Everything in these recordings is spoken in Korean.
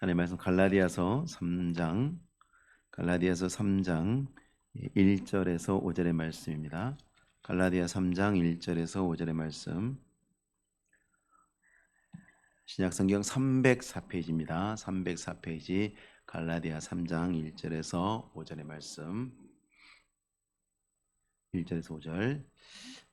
하나님의 말씀 갈라디아서 3장 1절에서 5절의 말씀입니다. 갈라디아 3장 1절에서 5절의 말씀. 신약성경 304페이지입니다. 304페이지 갈라디아 3장 1절에서 5절의 말씀. 1절에서 5절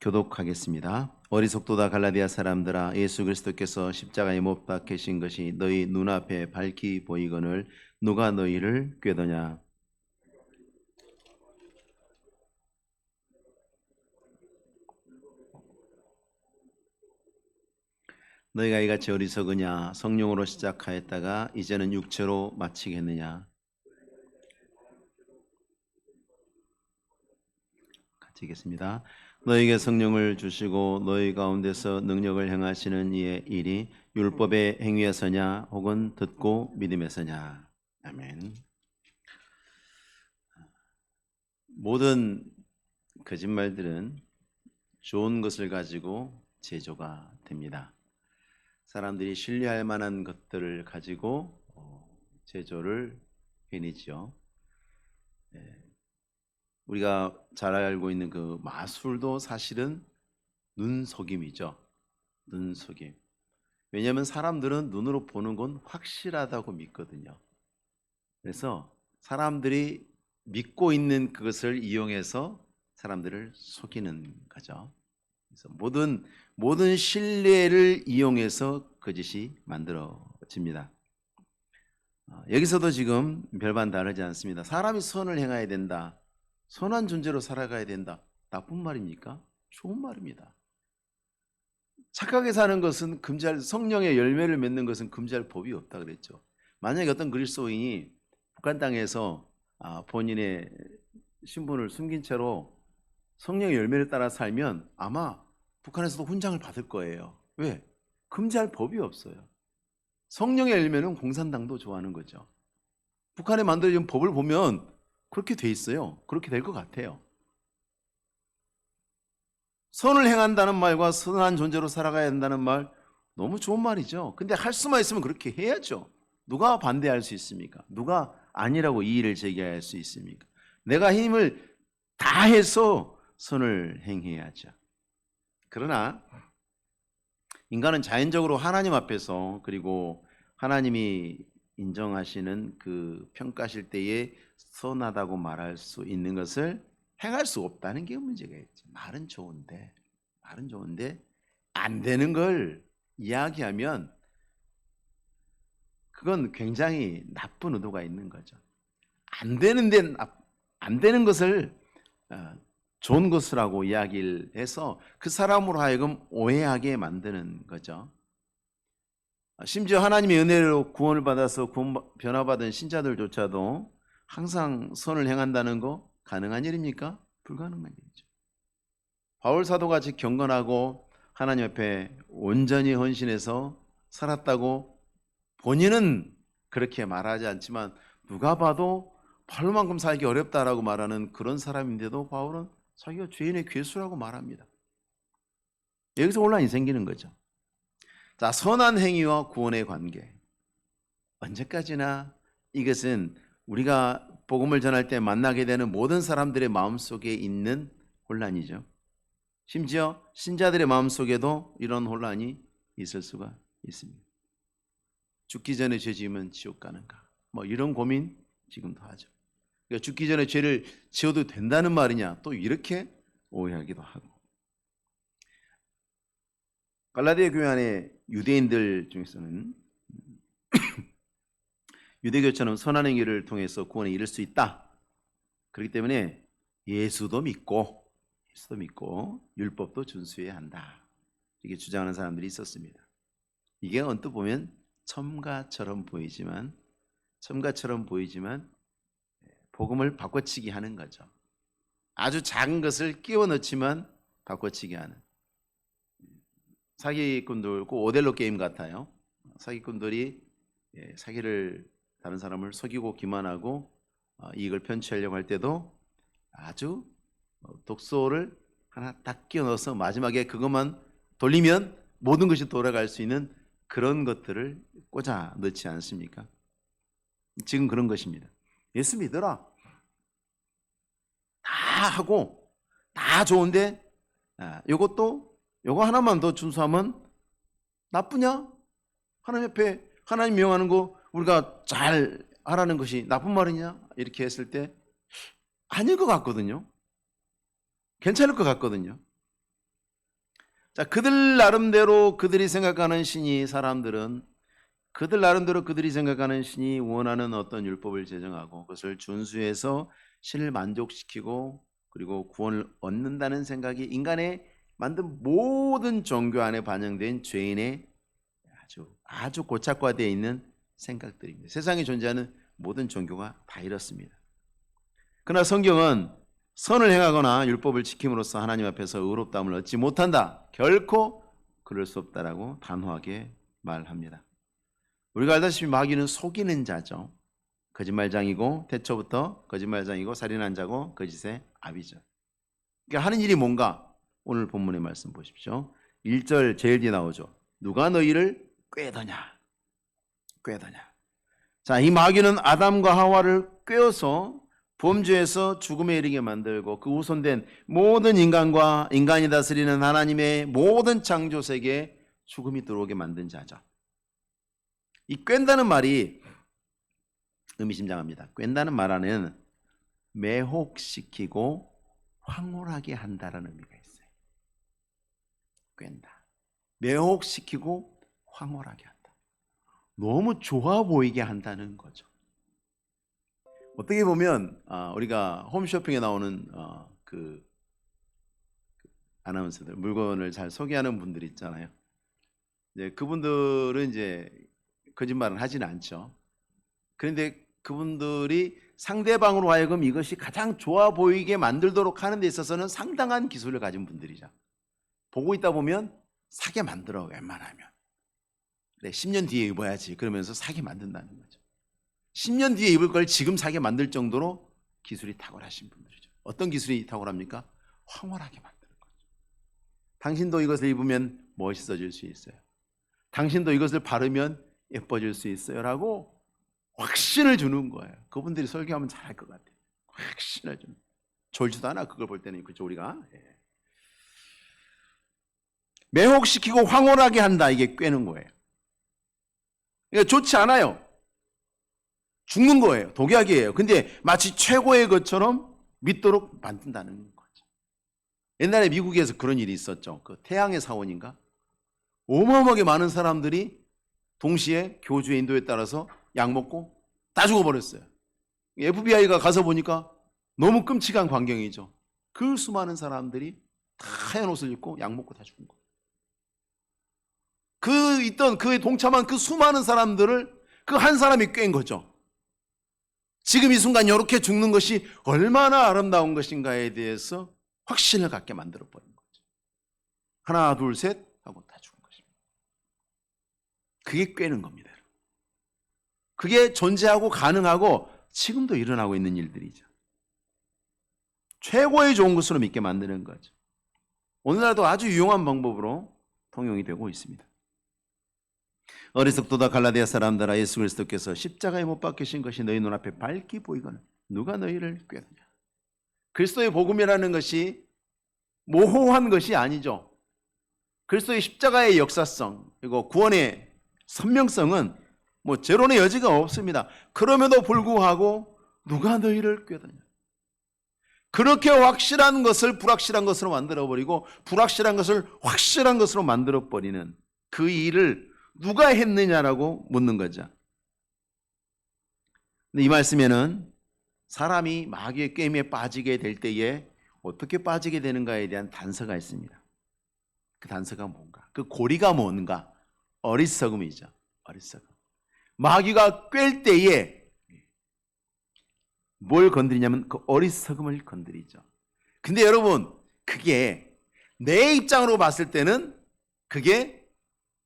교독하겠습니다. 어리석도다 갈라디아 사람들아, 예수 그리스도께서 십자가에 못 박히신 것이 너희 눈앞에 밝히 보이거늘 누가 너희를 꾀더냐? 너희가 이같이 어리석으냐? 성령으로 시작하였다가 이제는 육체로 마치겠느냐? 같이 읽겠습니다. 너희에게 성령을 주시고 너희 가운데서 능력을 행하시는 이의 일이 율법의 행위에서냐 혹은 듣고 믿음에서냐? 아멘. 모든 거짓말들은 좋은 것을 가지고 제조가 됩니다. 사람들이 신뢰할 만한 것들을 가지고 제조를 해내죠. 우리가 잘 알고 있는 그 마술도 사실은 눈속임이죠. 눈속임. 왜냐하면 사람들은 눈으로 보는 건 확실하다고 믿거든요. 그래서 사람들이 믿고 있는 그것을 이용해서 사람들을 속이는 거죠. 그래서 모든 신뢰를 이용해서 거짓이 만들어집니다. 여기서도 지금 별반 다르지 않습니다. 사람이 선을 행해야 된다. 선한 존재로 살아가야 된다. 나쁜 말입니까? 좋은 말입니다. 착하게 사는 것은 금지할, 성령의 열매를 맺는 것은 금지할 법이 없다 그랬죠. 만약에 어떤 그리스도인이 북한 땅에서 본인의 신분을 숨긴 채로 성령의 열매를 따라 살면 아마 북한에서도 훈장을 받을 거예요. 왜? 금지할 법이 없어요. 성령의 열매는 공산당도 좋아하는 거죠. 북한에 만들어진 법을 보면 그렇게 돼 있어요. 그렇게 될 것 같아요. 선을 행한다는 말과 선한 존재로 살아가야 한다는 말 너무 좋은 말이죠. 근데 할 수만 있으면 그렇게 해야죠. 누가 반대할 수 있습니까? 누가 아니라고 이의를 제기할 수 있습니까? 내가 힘을 다해서 선을 행해야죠. 그러나 인간은 자연적으로 하나님 앞에서, 그리고 하나님이 인정하시는 그 평가하실 때에 선하다고 말할 수 있는 것을 행할 수 없다는 게 문제가 있죠. 말은 좋은데 안 되는 걸 이야기하면 그건 굉장히 나쁜 의도가 있는 거죠. 안 되는 것을 좋은 것이라고 이야기를 해서 그 사람으로 하여금 오해하게 만드는 거죠. 심지어 하나님의 은혜로 구원을 받아서 변화받은 신자들조차도 항상 선을 행한다는 거 가능한 일입니까? 불가능한 일이죠. 바울 사도같이 경건하고 하나님 앞에 온전히 헌신해서 살았다고 본인은 그렇게 말하지 않지만 누가 봐도 바울만큼 살기 어렵다라고 말하는 그런 사람인데도 바울은 자기가 죄인의 괴수라고 말합니다. 여기서 혼란이 생기는 거죠. 자, 선한 행위와 구원의 관계. 언제까지나 이것은 우리가 복음을 전할 때 만나게 되는 모든 사람들의 마음속에 있는 혼란이죠. 심지어 신자들의 마음속에도 이런 혼란이 있을 수가 있습니다. 죽기 전에 죄 지으면 지옥 가는가? 뭐 이런 고민 지금도 하죠. 그러니까 죽기 전에 죄를 지어도 된다는 말이냐? 또 이렇게 오해하기도 하고. 갈라디아 교회 안에 유대인들 중에서는 유대교처럼 선한 행위를 통해서 구원에 이를 수 있다. 그렇기 때문에 예수도 믿고 율법도 준수해야 한다. 이렇게 주장하는 사람들이 있었습니다. 이게 언뜻 보면 첨가처럼 보이지만 복음을 바꿔치기 하는 거죠. 아주 작은 것을 끼워 넣지만 바꿔치기 하는. 사기꾼들, 꼭 오델로 게임 같아요. 사기꾼들이 사기를 다른 사람을 속이고 기만하고 이익을 편취하려고 할 때도 아주 독소를 하나 딱 끼워 넣어서 마지막에 그것만 돌리면 모든 것이 돌아갈 수 있는 그런 것들을 꽂아 넣지 않습니까? 지금 그런 것입니다. 예수 믿어라. 다 하고 다 좋은데 요거 하나만 더 준수하면 나쁘냐? 하나님 옆에 하나님 명하는 거 우리가 잘 하라는 것이 나쁜 말이냐? 이렇게 했을 때 아닐 것 같거든요. 괜찮을 것 같거든요. 자, 그들 나름대로 그들이 생각하는 신이, 사람들은 그들 나름대로 그들이 생각하는 신이 원하는 어떤 율법을 제정하고 그것을 준수해서 신을 만족시키고 그리고 구원을 얻는다는 생각이 인간의 만든 모든 종교 안에 반영된 죄인의 아주 고착화되어 있는 생각들입니다. 세상에 존재하는 모든 종교가 다 이렇습니다. 그러나 성경은 선을 행하거나 율법을 지킴으로써 하나님 앞에서 의롭다함을 얻지 못한다. 결코 그럴 수 없다라고 단호하게 말합니다. 우리가 알다시피 마귀는 속이는 자죠. 거짓말장이고 태초부터 거짓말장이고 살인한 자고 거짓의 아비죠. 그러니까 하는 일이 뭔가? 오늘 본문의 말씀 보십시오. 1절 제일 뒤에 나오죠. 누가 너희를 꾀더냐. 자, 이 마귀는 아담과 하와를 꾀어서 범죄에서 죽음에 이르게 만들고 그 후손된 모든 인간과 인간이 다스리는 하나님의 모든 창조 세계에 죽음이 들어오게 만든 자죠. 이 꾀다는 말이 의미심장합니다. 꾀다는 말 안에는 매혹시키고 황홀하게 한다라는 의미가 있어요. 꾀다. 매혹시키고 황홀하게 한다. 너무 좋아 보이게 한다는 거죠. 어떻게 보면 우리가 홈쇼핑에 나오는 그 아나운서들, 물건을 잘 소개하는 분들 있잖아요. 이제 그분들은 이제 거짓말은 하지는 않죠. 그런데 그분들이 상대방으로 하여금 이것이 가장 좋아 보이게 만들도록 하는 데 있어서는 상당한 기술을 가진 분들이죠. 보고 있다 보면 사게 만들어, 웬만하면. 그래, 10년 뒤에 입어야지 그러면서 사게 만든다는 거죠. 10년 뒤에 입을 걸 지금 사게 만들 정도로 기술이 탁월하신 분들이죠. 어떤 기술이 탁월합니까? 황홀하게 만드는 거죠. 당신도 이것을 입으면 멋있어질 수 있어요. 당신도 이것을 바르면 예뻐질 수 있어요 라고 확신을 주는 거예요. 그분들이 설교하면 잘할 것 같아요. 확신을 주는. 졸지도 않아 그걸 볼 때는. 그렇죠 우리가. 매혹시키고 황홀하게 한다. 이게 꿰는 거예요. 그러니까 좋지 않아요. 죽는 거예요. 독약이에요. 근데 마치 최고의 것처럼 믿도록 만든다는 거죠. 옛날에 미국에서 그런 일이 있었죠. 그 태양의 사원인가? 어마어마하게 많은 사람들이 동시에 교주의 인도에 따라서 약 먹고 다 죽어버렸어요. FBI가 가서 보니까 너무 끔찍한 광경이죠. 그 수많은 사람들이 다 하얀 옷을 입고 약 먹고 다 죽은 거예요. 그에 동참한 그 수많은 사람들을 그 한 사람이 꿰인 거죠. 지금 이 순간 이렇게 죽는 것이 얼마나 아름다운 것인가에 대해서 확신을 갖게 만들어버린 거죠. 하나 둘 셋 하고 다 죽은 것입니다. 그게 꿰는 겁니다. 그게 존재하고 가능하고 지금도 일어나고 있는 일들이죠. 최고의 좋은 것으로 믿게 만드는 거죠. 오늘날도 아주 유용한 방법으로 통용이 되고 있습니다. 어리석도다 갈라디아 사람들아, 예수 그리스도께서 십자가에 못 박히신 것이 너희 눈앞에 밝게 보이거늘 누가 너희를 꾀느냐. 그리스도의 복음이라는 것이 모호한 것이 아니죠. 그리스도의 십자가의 역사성 그리고 구원의 선명성은 뭐 제론의 여지가 없습니다. 그럼에도 불구하고 누가 너희를 꾀느냐. 그렇게 확실한 것을 불확실한 것으로 만들어버리고 불확실한 것을 확실한 것으로 만들어버리는 그 일을 누가 했느냐라고 묻는 거죠. 근데 이 말씀에는 사람이 마귀의 꾀임에 빠지게 될 때에 어떻게 빠지게 되는가에 대한 단서가 있습니다. 그 단서가 뭔가? 그 고리가 뭔가? 어리석음이죠. 어리석음. 마귀가 꿰일 때에 뭘 건드리냐면 그 어리석음을 건드리죠. 근데 여러분, 그게 내 입장으로 봤을 때는 그게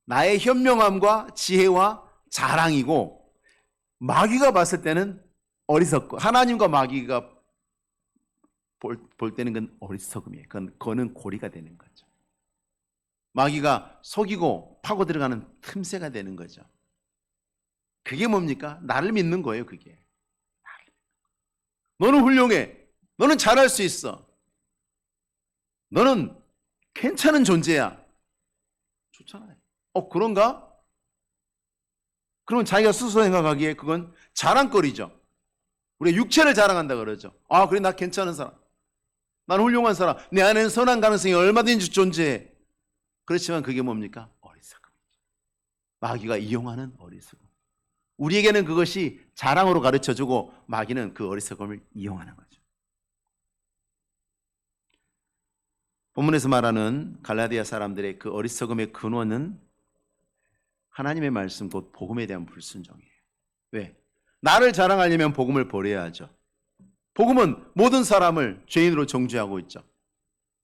나의 현명함과 지혜와 자랑이고, 마귀가 봤을 때는 어리석고, 하나님과 마귀가 볼 때는 그건 어리석음이에요. 그거는 고리가 되는 거죠. 마귀가 속이고 파고 들어가는 틈새가 되는 거죠. 그게 뭡니까? 나를 믿는 거예요, 그게. 너는 훌륭해. 너는 잘할 수 있어. 너는 괜찮은 존재야. 좋잖아요. 그런가? 그러면 자기가 스스로 생각하기에 그건 자랑거리죠. 우리가 육체를 자랑한다 그러죠. 그래, 나 괜찮은 사람. 난 훌륭한 사람. 내 안에는 선한 가능성이 얼마든지 존재해. 그렇지만 그게 뭡니까? 어리석음. 마귀가 이용하는 어리석음. 우리에게는 그것이 자랑으로 가르쳐주고 마귀는 그 어리석음을 이용하는 거죠. 본문에서 말하는 갈라디아 사람들의 그 어리석음의 근원은 하나님의 말씀 곧 복음에 대한 불순종이에요. 왜? 나를 자랑하려면 복음을 버려야죠. 복음은 모든 사람을 죄인으로 정죄하고 있죠.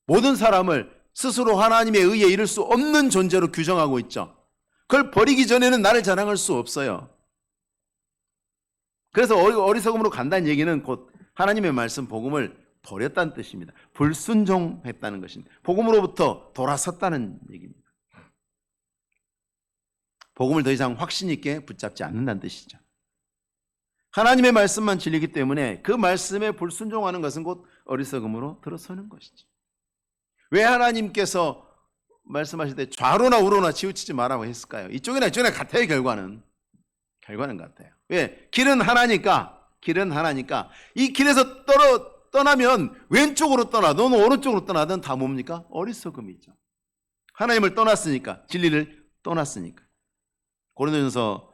모든 사람을 스스로 하나님의 의에 이를 수 없는 존재로 규정하고 있죠. 그걸 버리기 전에는 나를 자랑할 수 없어요. 그래서 어리석음으로 간다는 얘기는 곧 하나님의 말씀 복음을 버렸다는 뜻입니다. 불순종했다는 것입니다. 복음으로부터 돌아섰다는 얘기입니다. 복음을 더 이상 확신 있게 붙잡지 않는다는 뜻이죠. 하나님의 말씀만 진리기 때문에 그 말씀에 불순종하는 것은 곧 어리석음으로 들어서는 것이죠. 왜 하나님께서 말씀하실 때 좌로나 우로나 치우치지 말라고 했을까요? 이쪽이나 이쪽이나 같아요. 결과는 같아요. 왜? 길은 하나니까 이 길에서 떠나면 왼쪽으로 떠나든 오른쪽으로 떠나든 다 뭡니까? 어리석음이죠. 하나님을 떠났으니까, 진리를 떠났으니까. 고린도전서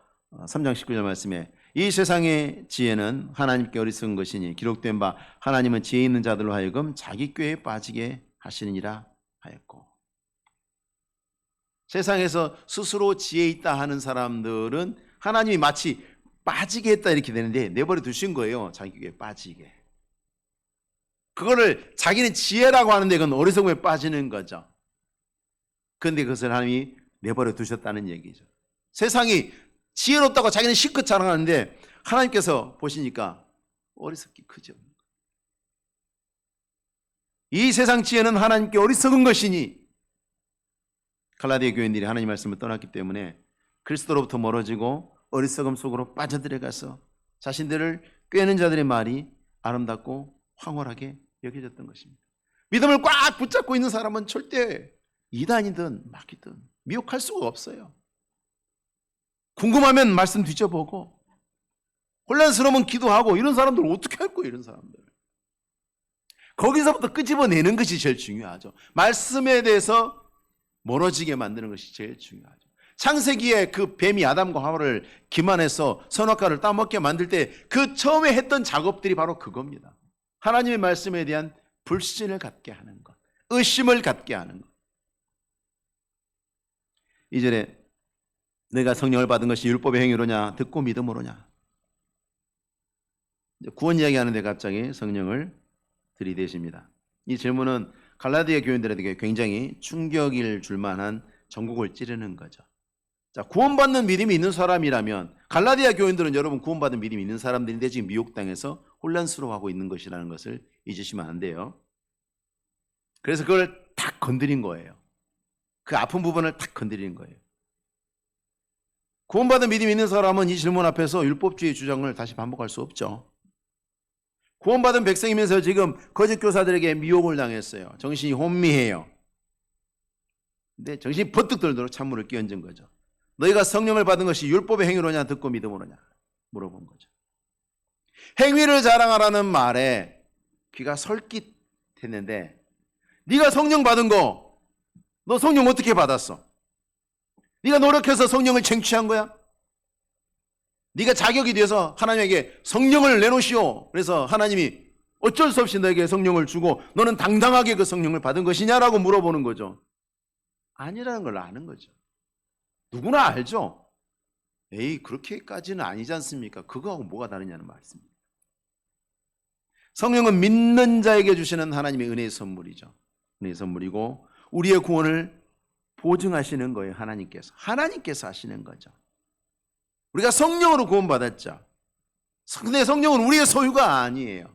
3장 19절 말씀에 이 세상의 지혜는 하나님께 어리석은 것이니 기록된 바 하나님은 지혜 있는 자들로 하여금 자기 꾀에 빠지게 하시느니라 하였고. 세상에서 스스로 지혜 있다 하는 사람들은 하나님이 마치 빠지게 했다 이렇게 되는데 내버려 두신 거예요. 자기 꾀에 빠지게. 그거를 자기는 지혜라고 하는데 그건 어리석음에 빠지는 거죠. 그런데 그것을 하나님이 내버려 두셨다는 얘기죠. 세상이 지혜롭다고 자기는 실컷 자랑하는데 하나님께서 보시니까 어리석기 크죠. 이 세상 지혜는 하나님께 어리석은 것이니 갈라디아 교인들이 하나님 말씀을 떠났기 때문에 그리스도로부터 멀어지고 어리석음 속으로 빠져들어가서 자신들을 꿰는 자들의 말이 아름답고 황홀하게 여겨졌던 것입니다. 믿음을 꽉 붙잡고 있는 사람은 절대 이단이든 마귀든 미혹할 수가 없어요. 궁금하면 말씀 뒤져보고 혼란스러우면 기도하고 이런 사람들 어떻게 할 거예요? 이런 사람들. 거기서부터 끄집어내는 것이 제일 중요하죠. 말씀에 대해서 멀어지게 만드는 것이 제일 중요하죠. 창세기에 그 뱀이 아담과 하와를 기만해서 선악과를 따먹게 만들 때 그 처음에 했던 작업들이 바로 그겁니다. 하나님의 말씀에 대한 불신을 갖게 하는 것, 의심을 갖게 하는 것. 2절에 내가 성령을 받은 것이 율법의 행위로냐 듣고 믿음으로냐. 구원 이야기하는데 갑자기 성령을 들이대십니다. 이 질문은 갈라디아 교인들에게 굉장히 충격일 줄만한 전국을 찌르는 거죠. 자, 구원받는 믿음이 있는 사람이라면 갈라디아 교인들은 여러분 구원받은 믿음이 있는 사람들인데 지금 미혹당해서 혼란스러워하고 있는 것이라는 것을 잊으시면 안 돼요. 그래서 그걸 탁 건드린 거예요. 그 아픈 부분을 탁 건드리는 거예요. 구원받은 믿음이 있는 사람은 이 질문 앞에서 율법주의 주장을 다시 반복할 수 없죠. 구원받은 백성이면서 지금 거짓 교사들에게 미혹을 당했어요. 정신이 혼미해요. 근데 정신이 번뜩 들도록 찬물을 끼얹은 거죠. 너희가 성령을 받은 것이 율법의 행위로냐 듣고 믿음으로냐 물어본 거죠. 행위를 자랑하라는 말에 귀가 솔깃했는데 네가 성령 받은 거 너 성령 어떻게 받았어? 네가 노력해서 성령을 쟁취한 거야? 네가 자격이 돼서 하나님에게 성령을 내놓으시오. 그래서 하나님이 어쩔 수 없이 너에게 성령을 주고 너는 당당하게 그 성령을 받은 것이냐라고 물어보는 거죠. 아니라는 걸 아는 거죠. 누구나 알죠. 에이 그렇게까지는 아니지 않습니까? 그거하고 뭐가 다르냐는 말씀입니다. 성령은 믿는 자에게 주시는 하나님의 은혜의 선물이죠. 은혜의 선물이고 우리의 구원을 보증하시는 거예요. 하나님께서 하시는 거죠. 우리가 성령으로 구원받았죠. 근데 성령은 우리의 소유가 아니에요.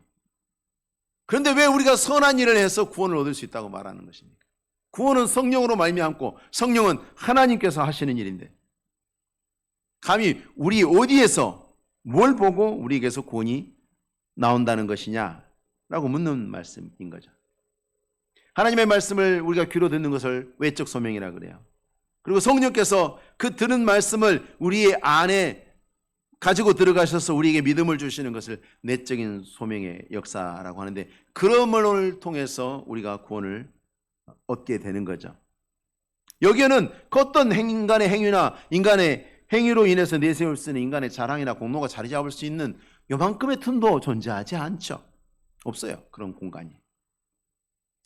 그런데 왜 우리가 선한 일을 해서 구원을 얻을 수 있다고 말하는 것입니까? 구원은 성령으로 말미암고 성령은 하나님께서 하시는 일인데 감히 우리 어디에서 뭘 보고 우리에게서 구원이 나온다는 것이냐라고 묻는 말씀인 거죠. 하나님의 말씀을 우리가 귀로 듣는 것을 외적 소명이라 그래요. 그리고 성령께서 그 들은 말씀을 우리의 안에 가지고 들어가셔서 우리에게 믿음을 주시는 것을 내적인 소명의 역사라고 하는데, 그러므로 통해서 우리가 구원을 얻게 되는 거죠. 여기에는 그 어떤 인간의 행위나 인간의 행위로 인해서 내세울 수 있는 인간의 자랑이나 공로가 자리 잡을 수 있는 요만큼의 틈도 존재하지 않죠. 없어요, 그런 공간이.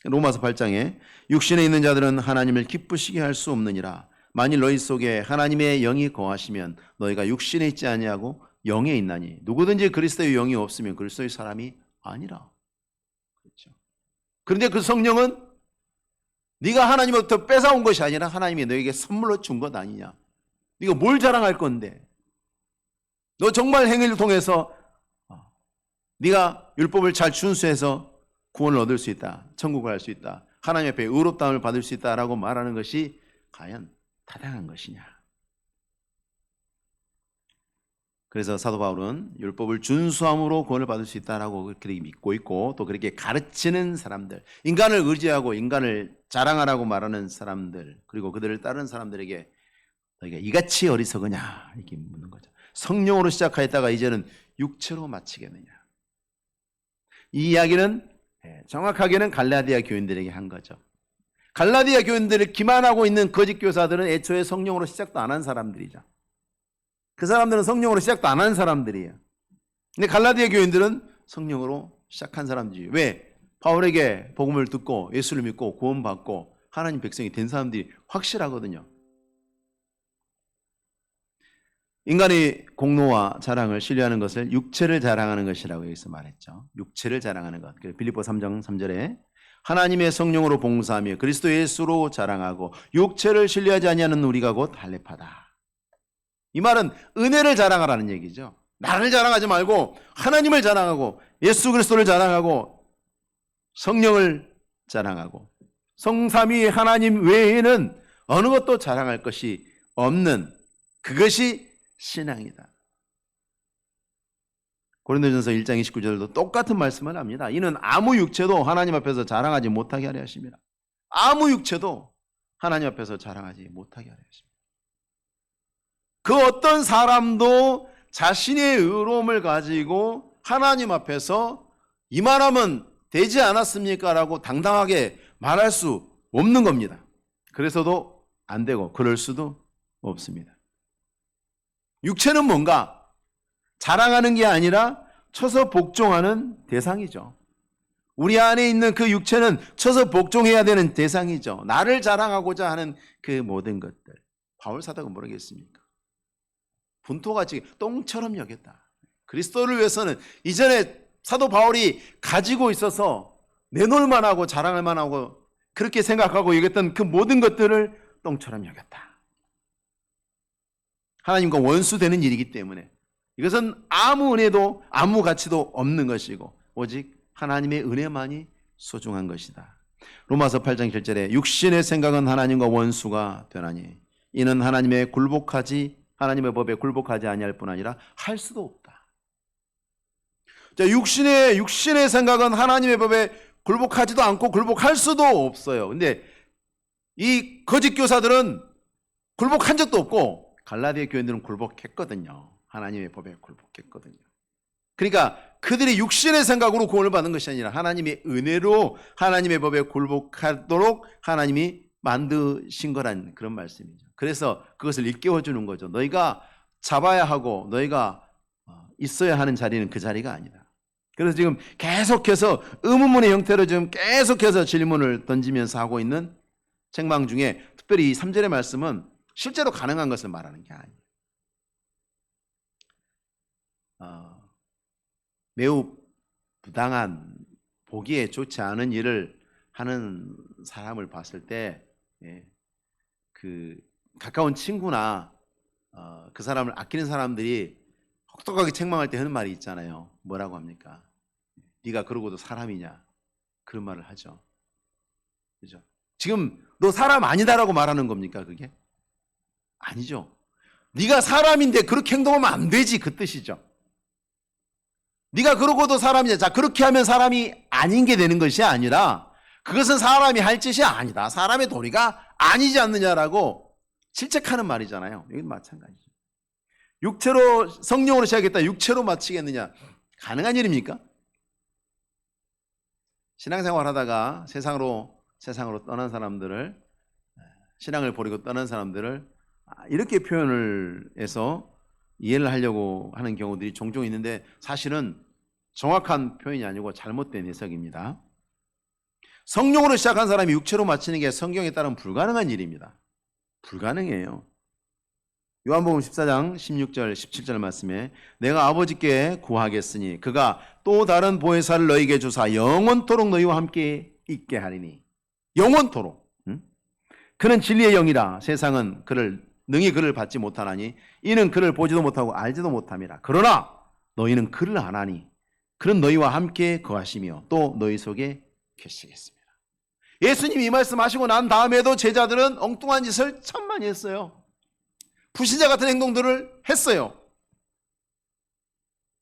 로마서 8장에 육신에 있는 자들은 하나님을 기쁘시게 할 수 없느니라. 만일 너희 속에 하나님의 영이 거하시면 너희가 육신에 있지 아니하고 영에 있나니 누구든지 그리스도의 영이 없으면 그리스도의 사람이 아니라. 그렇죠. 그런데 그 성령은 네가 하나님으로부터 뺏어온 것이 아니라 하나님이 너에게 선물로 준 것 아니냐. 네가 뭘 자랑할 건데? 너 정말 행위를 통해서 네가 율법을 잘 준수해서 구원을 얻을 수 있다, 천국을 갈 수 있다, 하나님 앞에 의롭다움을 받을 수 있다라고 말하는 것이 과연 타당한 것이냐. 그래서 사도 바울은 율법을 준수함으로 구원을 받을 수 있다라고 그렇게 믿고 있고, 또 그렇게 가르치는 사람들, 인간을 의지하고 인간을 자랑하라고 말하는 사람들, 그리고 그들을 따르는 사람들에게 너희가 이같이 어리석으냐 이렇게 묻는 거죠. 성령으로 시작하였다가 이제는 육체로 마치겠느냐. 이 이야기는 정확하게는 갈라디아 교인들에게 한 거죠. 갈라디아 교인들을 기만하고 있는 거짓 교사들은 애초에 성령으로 시작도 안 한 사람들이죠. 그 사람들은 성령으로 시작도 안 한 사람들이에요. 근데 갈라디아 교인들은 성령으로 시작한 사람들이에요. 왜? 바울에게 복음을 듣고 예수를 믿고 구원받고 하나님 백성이 된 사람들이 확실하거든요. 인간의 공로와 자랑을 신뢰하는 것을 육체를 자랑하는 것이라고 여기서 말했죠. 육체를 자랑하는 것. 빌립보 3장 3절에 하나님의 성령으로 봉사하며 그리스도 예수로 자랑하고 육체를 신뢰하지 아니하는 우리가 곧 할례파다. 이 말은 은혜를 자랑하라는 얘기죠. 나를 자랑하지 말고 하나님을 자랑하고 예수 그리스도를 자랑하고 성령을 자랑하고 성삼위 하나님 외에는 어느 것도 자랑할 것이 없는, 그것이 신앙이다. 고린도전서 1장 29절도 똑같은 말씀을 합니다. 이는 아무 육체도 하나님 앞에서 자랑하지 못하게 하려 하십니다. 아무 육체도 하나님 앞에서 자랑하지 못하게 하려 하십니다. 그 어떤 사람도 자신의 의로움을 가지고 하나님 앞에서 이만하면 되지 않았습니까? 라고 당당하게 말할 수 없는 겁니다. 그래서도 안 되고 그럴 수도 없습니다. 육체는 뭔가? 자랑하는 게 아니라 쳐서 복종하는 대상이죠. 우리 안에 있는 그 육체는 쳐서 복종해야 되는 대상이죠. 나를 자랑하고자 하는 그 모든 것들. 바울 사도가 뭐라고 했습니까? 분토같이 똥처럼 여겼다. 그리스도를 위해서는 이전에 사도 바울이 가지고 있어서 내놓을만 하고 자랑할만 하고 그렇게 생각하고 여겼던 그 모든 것들을 똥처럼 여겼다. 하나님과 원수되는 일이기 때문에 이것은 아무 은혜도 아무 가치도 없는 것이고 오직 하나님의 은혜만이 소중한 것이다. 로마서 8장 7절에 육신의 생각은 하나님과 원수가 되나니 이는 하나님의 법에 굴복하지 아니할 뿐 아니라 할 수도 없다. 자, 육신의 생각은 하나님의 법에 굴복하지도 않고 굴복할 수도 없어요. 근데 이 거짓 교사들은 굴복한 적도 없고 갈라디아 교인들은 굴복했거든요. 하나님의 법에 굴복했거든요. 그러니까 그들이 육신의 생각으로 구원을 받는 것이 아니라 하나님의 은혜로 하나님의 법에 굴복하도록 하나님이 만드신 거란 그런 말씀이죠. 그래서 그것을 일깨워주는 거죠. 너희가 잡아야 하고 너희가 있어야 하는 자리는 그 자리가 아니다. 그래서 지금 계속해서 의문문의 형태로 지금 계속해서 질문을 던지면서 하고 있는 책망 중에 특별히 이 3절의 말씀은 실제로 가능한 것을 말하는 게 아니에요. 매우 부당한, 보기에 좋지 않은 일을 하는 사람을 봤을 때, 그 가까운 친구나 그 사람을 아끼는 사람들이 혹독하게 책망할 때 하는 말이 있잖아요. 뭐라고 합니까? 네가 그러고도 사람이냐? 그런 말을 하죠. 그죠? 지금 너 사람 아니다라고 말하는 겁니까, 그게? 아니죠. 네가 사람인데 그렇게 행동하면 안 되지, 그 뜻이죠. 네가 그러고도 사람이냐. 자, 그렇게 하면 사람이 아닌 게 되는 것이 아니라 그것은 사람이 할 짓이 아니다. 사람의 도리가 아니지 않느냐라고 질책하는 말이잖아요. 여기는 마찬가지죠. 육체로, 성령으로 시작했다 육체로 마치겠느냐. 가능한 일입니까? 신앙생활 하다가 세상으로 떠난 사람들을, 신앙을 버리고 떠난 사람들을 이렇게 표현을 해서 이해를 하려고 하는 경우들이 종종 있는데 사실은 정확한 표현이 아니고 잘못된 해석입니다. 성령으로 시작한 사람이 육체로 마치는 게 성경에 따르면 불가능한 일입니다. 불가능해요. 요한복음 14장 16절 17절 말씀에 내가 아버지께 구하겠으니 그가 또 다른 보혜사를 너희에게 주사 영원토록 너희와 함께 있게 하리니. 영원토록. 그는 진리의 영이라 세상은 능히 그를 받지 못하나니 이는 그를 보지도 못하고 알지도 못함이라. 그러나 너희는 그를 아나니 그는 너희와 함께 거하시며 또 너희 속에 계시겠습니다. 예수님이 이 말씀하시고 난 다음에도 제자들은 엉뚱한 짓을 참 많이 했어요. 불신자 같은 행동들을 했어요.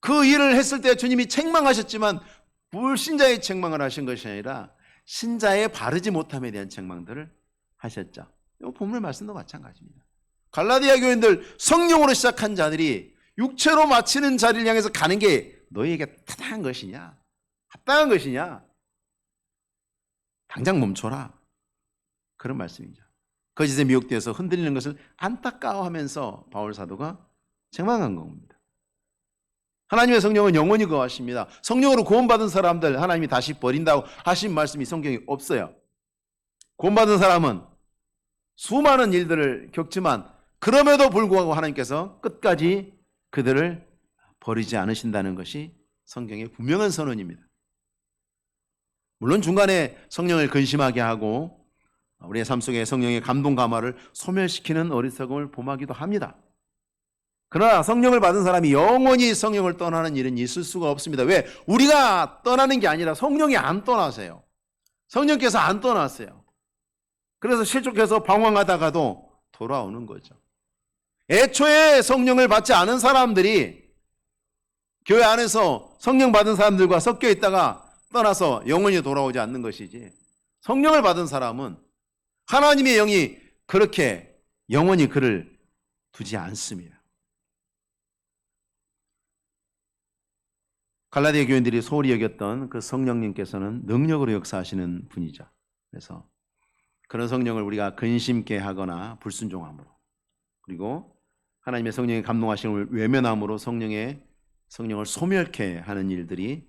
그 일을 했을 때 주님이 책망하셨지만 불신자의 책망을 하신 것이 아니라 신자의 바르지 못함에 대한 책망들을 하셨죠. 본문 말씀도 마찬가지입니다. 갈라디아 교인들, 성령으로 시작한 자들이 육체로 마치는 자리를 향해서 가는 게 너희에게 타당한 것이냐? 합당한 것이냐? 당장 멈춰라. 그런 말씀이죠. 거짓에 미혹되어서 흔들리는 것을 안타까워하면서 바울 사도가 책망한 겁니다. 하나님의 성령은 영원히 거하십니다. 성령으로 구원받은 사람들 하나님이 다시 버린다고 하신 말씀이 성경에 없어요. 구원받은 사람은 수많은 일들을 겪지만 그럼에도 불구하고 하나님께서 끝까지 그들을 버리지 않으신다는 것이 성경의 분명한 선언입니다. 물론 중간에 성령을 근심하게 하고 우리의 삶 속에 성령의 감동 감화를 소멸시키는 어리석음을 범하기도 합니다. 그러나 성령을 받은 사람이 영원히 성령을 떠나는 일은 있을 수가 없습니다. 왜? 우리가 떠나는 게 아니라 성령이 안 떠나세요. 성령께서 안 떠났어요. 그래서 실족해서 방황하다가도 돌아오는 거죠. 애초에 성령을 받지 않은 사람들이 교회 안에서 성령 받은 사람들과 섞여 있다가 떠나서 영원히 돌아오지 않는 것이지, 성령을 받은 사람은 하나님의 영이 그렇게 영원히 그를 두지 않습니다. 갈라디아 교인들이 소홀히 여겼던 그 성령님께서는 능력으로 역사하시는 분이죠. 그래서 그런 성령을 우리가 근심케 하거나 불순종함으로, 그리고 하나님의 성령의 감동하심을 외면함으로 성령을 소멸케 하는 일들이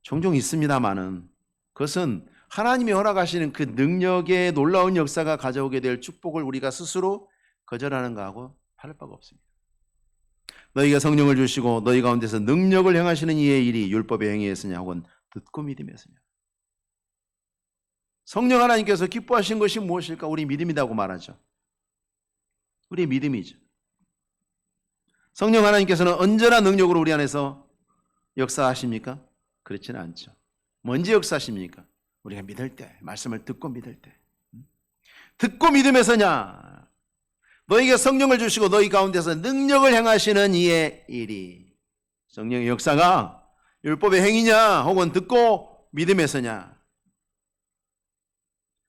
종종 있습니다마는 그것은 하나님이 허락하시는 그 능력의 놀라운 역사가 가져오게 될 축복을 우리가 스스로 거절하는 것하고 다를 바가 없습니다. 너희가 성령을 주시고 너희 가운데서 능력을 행하시는 이의 일이 율법의 행위였으냐 혹은 듣고 믿음이었으냐. 성령 하나님께서 기뻐하신 것이 무엇일까? 우리 믿음이라고 말하죠. 우리 믿음이죠. 성령 하나님께서는 언제나 능력으로 우리 안에서 역사하십니까? 그렇지는 않죠. 언제 역사하십니까? 우리가 믿을 때, 말씀을 듣고 믿을 때. 듣고 믿음에서냐? 너희가 성령을 주시고 너희 가운데서 능력을 행하시는 이의 일이. 성령의 역사가 율법의 행위냐 혹은 듣고 믿음에서냐?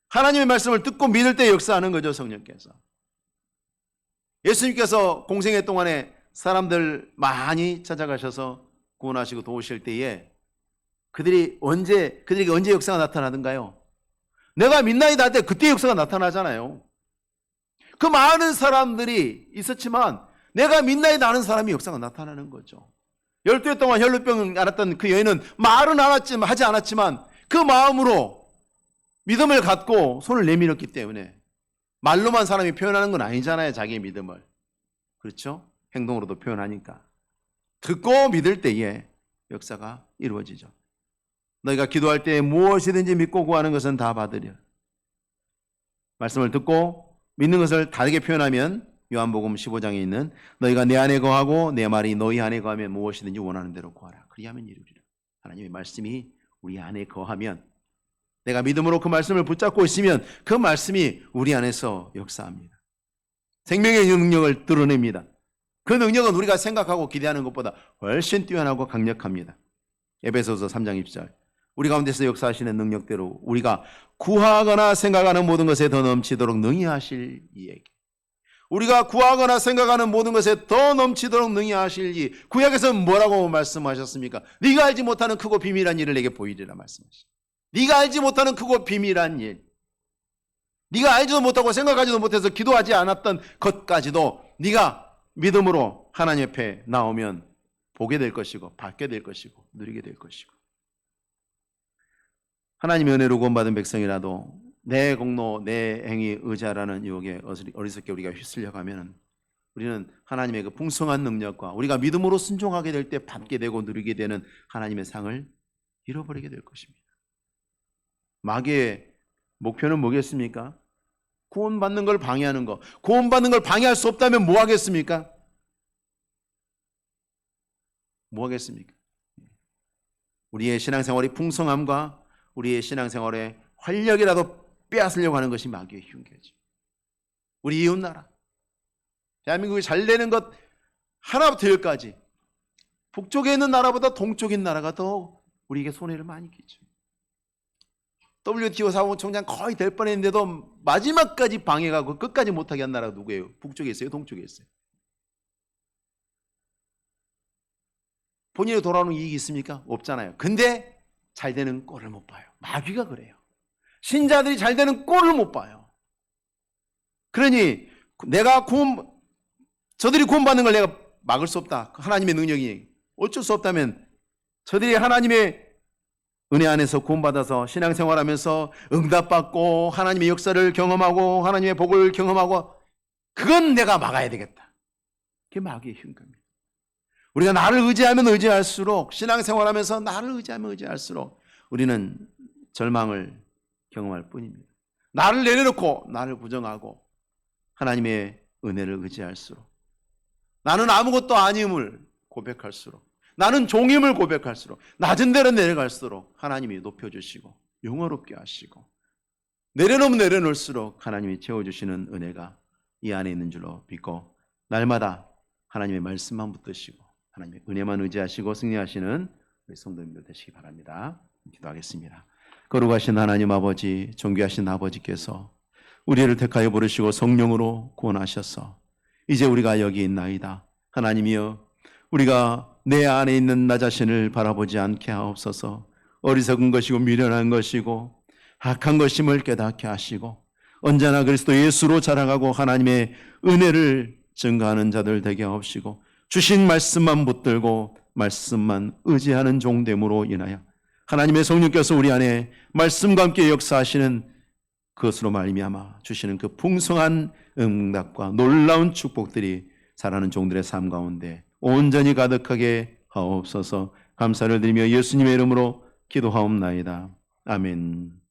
하나님의 말씀을 듣고 믿을 때 역사하는 거죠, 성령께서. 예수님께서 공생애 동안에 사람들 많이 찾아가셔서 구원하시고 도우실 때에 그들에게 언제 역사가 나타나던가요? 내가 믿나이다 할 때 그때 역사가 나타나잖아요. 그 많은 사람들이 있었지만 내가 믿나이다 하는 사람이 역사가 나타나는 거죠. 12해 동안 혈루병 앓았던 그 여인은 말은 하지 않았지만 그 마음으로 믿음을 갖고 손을 내밀었기 때문에, 말로만 사람이 표현하는 건 아니잖아요, 자기의 믿음을. 그렇죠? 행동으로도 표현하니까. 듣고 믿을 때에 역사가 이루어지죠. 너희가 기도할 때 무엇이든지 믿고 구하는 것은 다 받으려. 말씀을 듣고 믿는 것을 다르게 표현하면 요한복음 15장에 있는 너희가 내 안에 거하고 내 말이 너희 안에 거하면 무엇이든지 원하는 대로 구하라. 그리하면 이루리라. 하나님의 말씀이 우리 안에 거하면, 내가 믿음으로 그 말씀을 붙잡고 있으면 그 말씀이 우리 안에서 역사합니다. 생명의 능력을 드러냅니다. 그 능력은 우리가 생각하고 기대하는 것보다 훨씬 뛰어나고 강력합니다. 에베소서 3장 20절. 우리 가운데서 역사하시는 능력대로 우리가 구하거나 생각하는 모든 것에 더 넘치도록 능히 하실 이에게. 우리가 구하거나 생각하는 모든 것에 더 넘치도록 능히 하실 이. 구약에서 뭐라고 말씀하셨습니까? 네가 알지 못하는 크고 비밀한 일을 내게 보이리라 말씀하시죠. 네가 알지 못하는 크고 비밀한 일, 네가 알지도 못하고 생각하지도 못해서 기도하지 않았던 것까지도 네가 믿음으로 하나님 옆에 나오면 보게 될 것이고 받게 될 것이고 누리게 될 것이고. 하나님의 은혜로 구원받은 백성이라도 내 공로, 내 행위 의지하라는 유혹에 어리석게 우리가 휩쓸려가면 우리는 하나님의 그 풍성한 능력과 우리가 믿음으로 순종하게 될 때 받게 되고 누리게 되는 하나님의 상을 잃어버리게 될 것입니다. 마귀의 목표는 뭐겠습니까? 구원받는 걸 방해하는 거. 구원받는 걸 방해할 수 없다면 뭐 하겠습니까? 뭐 하겠습니까? 우리의 신앙생활이 풍성함과 우리의 신앙생활의 활력이라도 빼앗으려고 하는 것이 마귀의 흉계죠. 우리 이웃나라, 대한민국이 잘 되는 것 하나부터 열까지 북쪽에 있는 나라보다 동쪽에 있는 나라가 더 우리에게 손해를 많이 끼쳐. WTO 사무총장 거의 될 뻔했는데도 마지막까지 방해가고 끝까지 못하게 한 나라가 누구예요? 북쪽에 있어요? 동쪽에 있어요? 본인이 돌아오는 이익이 있습니까? 없잖아요. 근데 잘 되는 꼴을 못 봐요. 마귀가 그래요. 신자들이 잘 되는 꼴을 못 봐요. 그러니 저들이 구원받는 걸 내가 막을 수 없다. 하나님의 능력이 어쩔 수 없다면 저들이 하나님의 은혜 안에서 구원받아서 신앙생활하면서 응답받고 하나님의 역사를 경험하고 하나님의 복을 경험하고 그건 내가 막아야 되겠다. 그게 마귀의 흉가입니다. 우리가 나를 의지하면 의지할수록 신앙생활하면서 나를 의지하면 의지할수록 우리는 절망을 경험할 뿐입니다. 나를 내려놓고 나를 부정하고 하나님의 은혜를 의지할수록 나는 아무것도 아님을 고백할수록 나는 종임을 고백할수록 낮은 데로 내려갈수록 하나님이 높여주시고 영화롭게 하시고 내려놓으면 내려놓을수록 하나님이 채워주시는 은혜가 이 안에 있는 줄로 믿고 날마다 하나님의 말씀만 붙드시고 하나님의 은혜만 의지하시고 승리하시는 우리 성도님들 되시기 바랍니다. 기도하겠습니다. 거룩하신 하나님 아버지, 존귀하신 아버지께서 우리를 택하여 부르시고 성령으로 구원하셔서 이제 우리가 여기 있나이다. 하나님이여, 우리가 내 안에 있는 나 자신을 바라보지 않게 하옵소서. 어리석은 것이고 미련한 것이고 악한 것임을 깨닫게 하시고 언제나 그리스도 예수로 자라가고 하나님의 은혜를 증거하는 자들 되게 하옵시고 주신 말씀만 붙들고 말씀만 의지하는 종됨으로 인하여 하나님의 성령께서 우리 안에 말씀과 함께 역사하시는 그것으로 말미암아 주시는 그 풍성한 응답과 놀라운 축복들이 살아가는 종들의 삶 가운데 온전히 가득하게 하옵소서. 감사를 드리며 예수님의 이름으로 기도하옵나이다. 아멘.